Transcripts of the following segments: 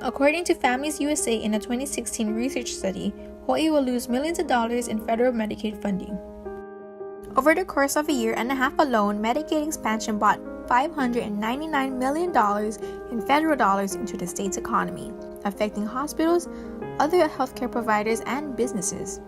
According to Families USA in a 2016 research study, Hawaii will lose millions of dollars in federal Medicaid funding. Over the course of a year and a half alone, Medicaid expansion brought $599 million in federal dollars into the state's economy, affecting hospitals, other healthcare providers, and businesses.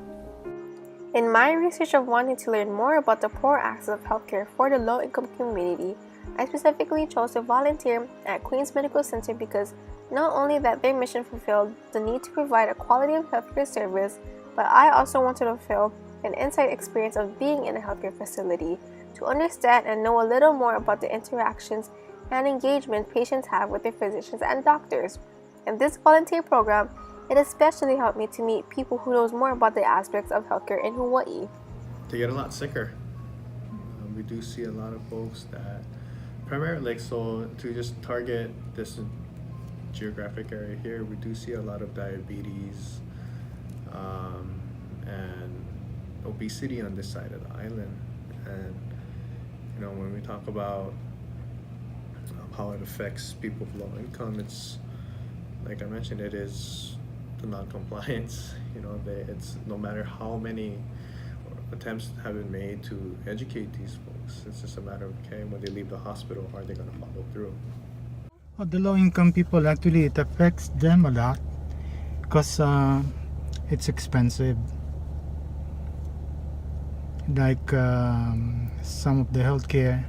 In my research of wanting to learn more about the poor access of healthcare for the low-income community, I specifically chose to volunteer at Queens Medical Center because not only that their mission fulfilled the need to provide a quality of healthcare service, but I also wanted to fulfill an inside experience of being in a healthcare facility to understand and know a little more about the interactions and engagement patients have with their physicians and doctors. In this volunteer program, it especially helped me to meet people who knows more about the aspects of healthcare in Hawaii. They get a lot sicker. We do see a lot of folks that primarily, so to just target this geographic area here, we do see a lot of diabetes and obesity on this side of the island. And when we talk about how it affects people of low income, it's like I mentioned, it is the non-compliance. It's no matter how many attempts have been made to educate these folks, it's just a matter of, okay, when they leave the hospital, are they going to follow through? The low-income people, actually it affects them a lot because it's expensive. Like some of the healthcare,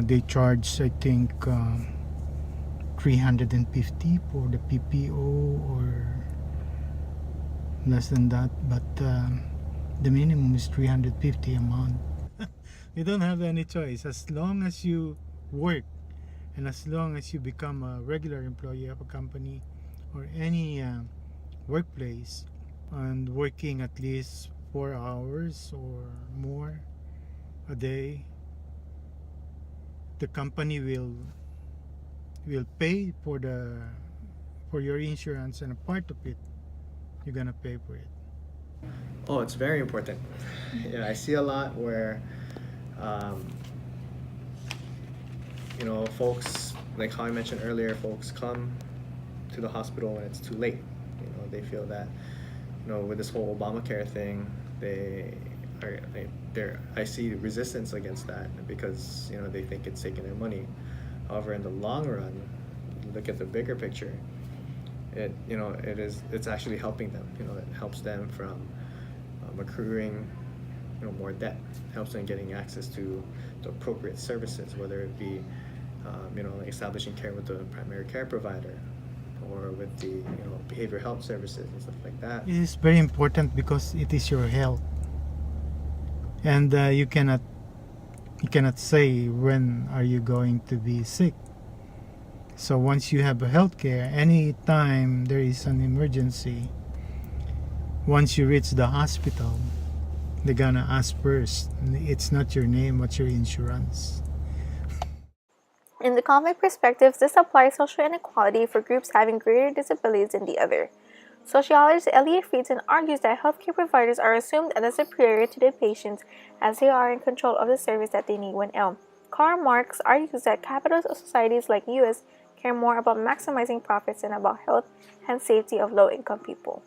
they charge, I think, $350 for the PPO or less than that, but the minimum is $350 a month. You don't have any choice. As long as you work and as long as you become a regular employee of a company or any workplace and working at least 4 hours or more a day, the company will pay for your insurance, and a part of it you're gonna pay for it. Oh, it's very important. I see a lot where folks, like how I mentioned earlier, folks come to the hospital when it's too late. They feel that with this whole Obamacare thing, I see resistance against that because they think it's taking their money. However, in the long run, look at the bigger picture. It's actually helping them. It helps them from accruing more debt. It helps them getting access to the appropriate services, whether it be establishing care with the primary care provider or with the behavioral health services and stuff like that. It is very important because it is your health, and you cannot say when are you going to be sick. So once you have a health care, any time there is an emergency, once you reach the hospital, they're gonna ask first, it's not your name, what's your insurance. In the conflict perspectives, this applies social inequality for groups having greater disabilities than the other. Sociologist Elliot Friedson argues that healthcare providers are assumed as superior to the patients as they are in control of the service that they need when ill. Karl Marx argues that capitalist societies like U.S. care more about maximizing profits than about health and safety of low-income people.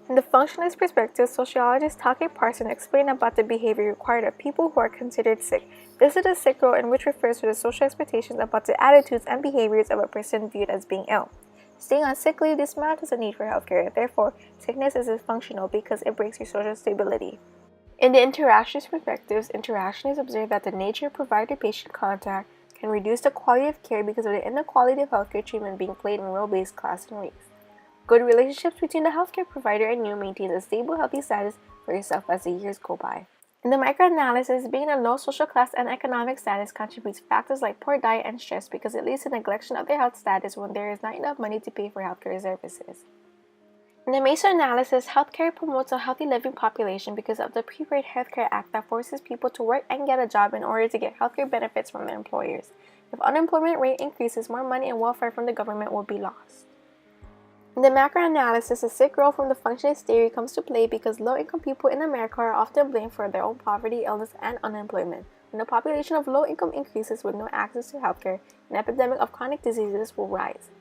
In the functionalist perspective, sociologist Take Parson explained about the behavior required of people who are considered sick. This is the sick role, in which refers to the social expectations about the attitudes and behaviors of a person viewed as being ill. Staying on sick leave dismantles the need for healthcare. Therefore, sickness is dysfunctional because it breaks your social stability. In the interactionist perspectives, interactionists observe that the nature of provider-patient contact can reduce the quality of care because of the inequality of healthcare treatment being played in role-based class and race. Good relationships between the healthcare provider and you maintains a stable, healthy status for yourself as the years go by. In the microanalysis, being in a low social class and economic status contributes factors like poor diet and stress because it leads to neglection of their health status when there is not enough money to pay for healthcare services. In the meso-analysis, healthcare promotes a healthy living population because of the Prepaid Healthcare Act that forces people to work and get a job in order to get healthcare benefits from their employers. If unemployment rate increases, more money and welfare from the government will be lost. In the macroanalysis, the sick role from the functionalist theory comes to play because low-income people in America are often blamed for their own poverty, illness, and unemployment. When the population of low income increases with no access to healthcare, an epidemic of chronic diseases will rise.